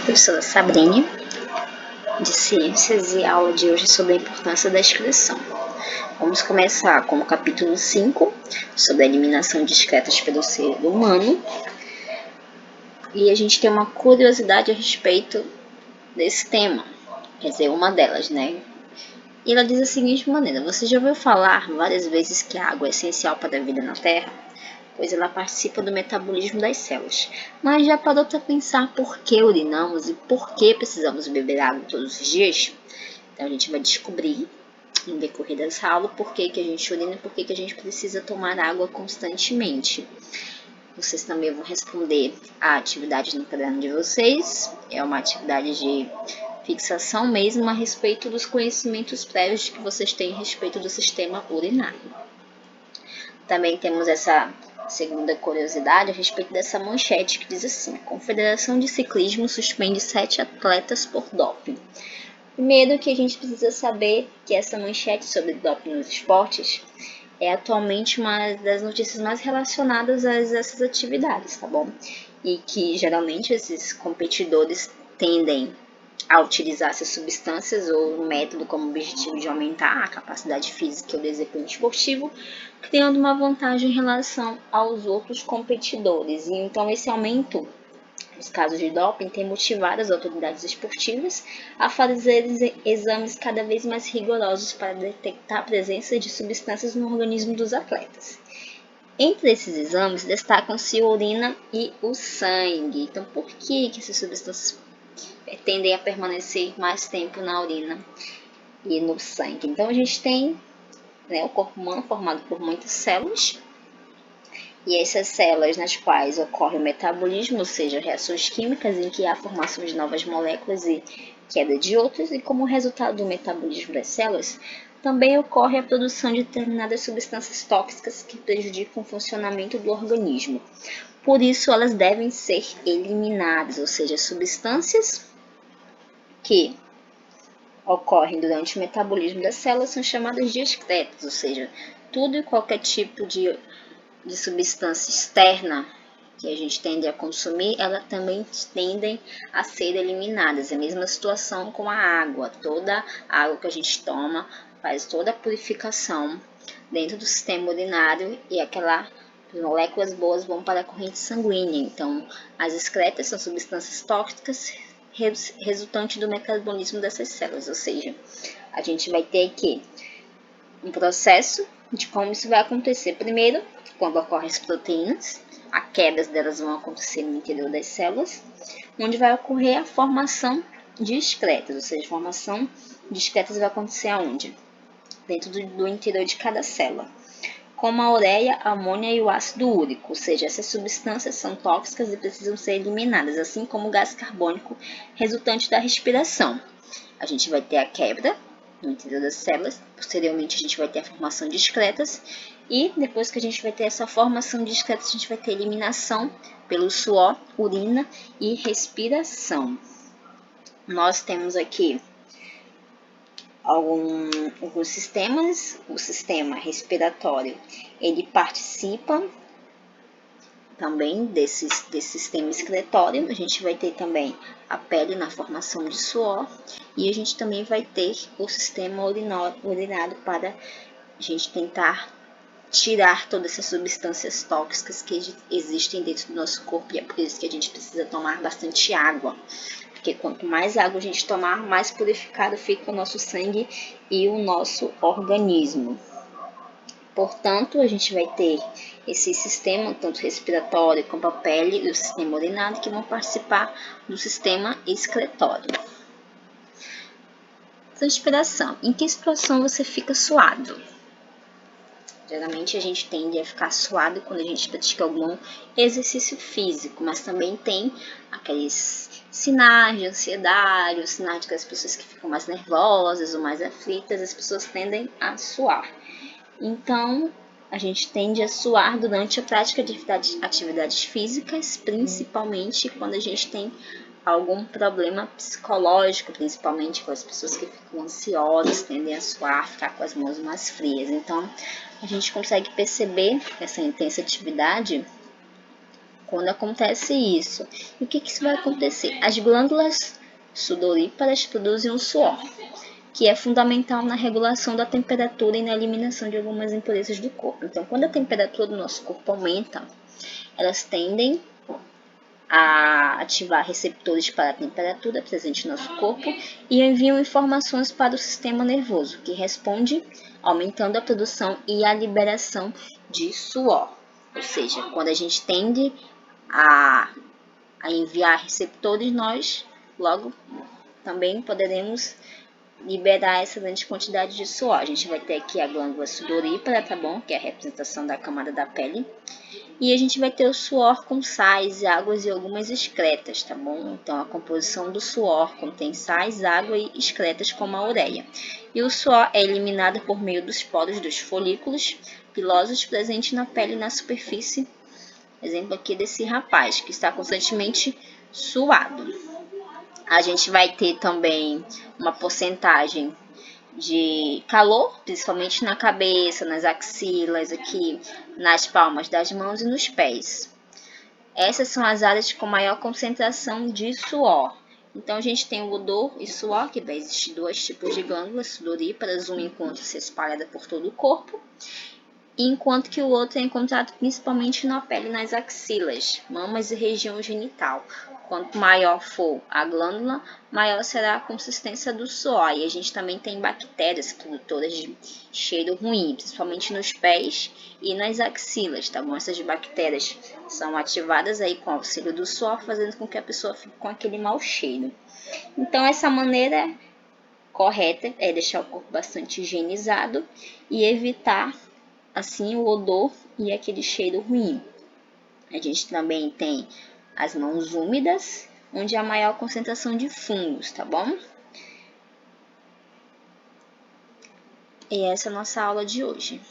Professora Sabrine, de Ciências, e a aula de hoje é sobre a importância da excreção. Vamos começar com o capítulo 5, sobre a eliminação de excretas pelo ser humano. E a gente tem uma curiosidade a respeito desse tema, quer dizer, uma delas, né? E ela diz da seguinte maneira: você já ouviu falar várias vezes que a água é essencial para a vida na Terra? Pois ela participa do metabolismo das células. Mas já parou para pensar por que urinamos e por que precisamos beber água todos os dias? Então a gente vai descobrir no decorrer dessa aula por que a gente urina e por que a gente precisa tomar água constantemente. Vocês também vão responder a atividade no caderno de vocês. É uma atividade de fixação mesmo a respeito dos conhecimentos prévios que vocês têm a respeito do sistema urinário. Também temos essa segunda curiosidade a respeito dessa manchete que diz assim: Confederação de Ciclismo suspende 7 atletas por doping. Primeiro que a gente precisa saber que essa manchete sobre doping nos esportes é atualmente uma das notícias mais relacionadas a essas atividades, tá bom? E que geralmente esses competidores tendem a utilizar essas substâncias ou um método como objetivo de aumentar a capacidade física e o desempenho esportivo, criando uma vantagem em relação aos outros competidores. E então esse aumento nos casos de doping tem motivado as autoridades esportivas a fazer exames cada vez mais rigorosos para detectar a presença de substâncias no organismo dos atletas. Entre esses exames destacam-se a urina e o sangue. Então, por que essas substâncias tendem a permanecer mais tempo na urina e no sangue? Então, a gente tem o corpo humano formado por muitas células, e essas células nas quais ocorre o metabolismo, ou seja, reações químicas em que há formação de novas moléculas e queda de outras, e como resultado do metabolismo das células, também ocorre a produção de determinadas substâncias tóxicas que prejudicam o funcionamento do organismo. Por isso, elas devem ser eliminadas, ou seja, substâncias que ocorrem durante o metabolismo das células são chamadas de excretas, ou seja, tudo e qualquer tipo de substância externa que a gente tende a consumir, elas também tendem a ser eliminadas. É a mesma situação com a água. Toda a água que a gente toma faz toda a purificação dentro do sistema urinário e aquelas moléculas boas vão para a corrente sanguínea. Então, as excretas são substâncias tóxicas resultantes do metabolismo dessas células, ou seja, a gente vai ter aqui um processo de como isso vai acontecer. Primeiro, quando ocorrem as proteínas, a queda delas vão acontecer no interior das células, onde vai ocorrer a formação de excretas, ou seja, a formação de excretas vai acontecer aonde? Dentro do interior de cada célula, como a ureia, a amônia e o ácido úrico, ou seja, essas substâncias são tóxicas e precisam ser eliminadas, assim como o gás carbônico resultante da respiração. A gente vai ter a quebra no interior das células, posteriormente a gente vai ter a formação de excretas, e depois que a gente vai ter essa formação de excretas, a gente vai ter eliminação pelo suor, urina e respiração. Nós temos aqui alguns sistemas. O sistema respiratório, ele participa também desse sistema excretório. A gente vai ter também a pele na formação de suor, e a gente também vai ter o sistema urinário para a gente tentar tirar todas essas substâncias tóxicas que existem dentro do nosso corpo, e é por isso que a gente precisa tomar bastante água, porque quanto mais água a gente tomar, mais purificado fica o nosso sangue e o nosso organismo. Portanto, a gente vai ter esse sistema, tanto respiratório como a pele e o sistema urinário, que vão participar do sistema excretório. Transpiração. Em que situação você fica suado? Geralmente a gente tende a ficar suado quando a gente pratica algum exercício físico, mas também tem aqueles sinais de ansiedade, os sinais de que as pessoas que ficam mais nervosas ou mais aflitas, as pessoas tendem a suar. Então, a gente tende a suar durante a prática de atividades físicas, principalmente quando a gente tem algum problema psicológico, principalmente com as pessoas que ficam ansiosas, tendem a suar, ficar com as mãos mais frias. Então, a gente consegue perceber essa intensa atividade quando acontece isso, e o que isso vai acontecer? As glândulas sudoríparas produzem um suor, que é fundamental na regulação da temperatura e na eliminação de algumas impurezas do corpo. Então, quando a temperatura do nosso corpo aumenta, elas tendem a ativar receptores para a temperatura presente no nosso corpo e enviam informações para o sistema nervoso, que responde aumentando a produção e a liberação de suor. Ou seja, quando a gente tende a enviar receptores, nós logo também poderemos liberar essa grande quantidade de suor. A gente vai ter aqui a glândula sudorípara, tá bom? Que é a representação da camada da pele. E a gente vai ter o suor com sais, águas e algumas excretas, tá bom? Então, a composição do suor contém sais, água e excretas como a ureia. E o suor é eliminado por meio dos poros dos folículos pilosos presentes na pele e na superfície. Exemplo aqui desse rapaz, que está constantemente suado. A gente vai ter também uma porcentagem de calor, principalmente na cabeça, nas axilas, aqui nas palmas das mãos e nos pés. Essas são as áreas com maior concentração de suor. Então, a gente tem o odor e suor, que vai existir dois tipos de glândulas sudoríparas, uma encontra-se espalhada por todo o corpo, enquanto que o outro é encontrado principalmente na pele e nas axilas, mamas e região genital. Quanto maior for a glândula, maior será a consistência do suor. E a gente também tem bactérias produtoras de cheiro ruim, principalmente nos pés e nas axilas, tá bom? Essas bactérias são ativadas aí com o auxílio do suor, fazendo com que a pessoa fique com aquele mau cheiro. Então, essa maneira correta é deixar o corpo bastante higienizado e evitar assim o odor e aquele cheiro ruim. A gente também tem as mãos úmidas, onde há maior concentração de fungos, tá bom? E essa é a nossa aula de hoje.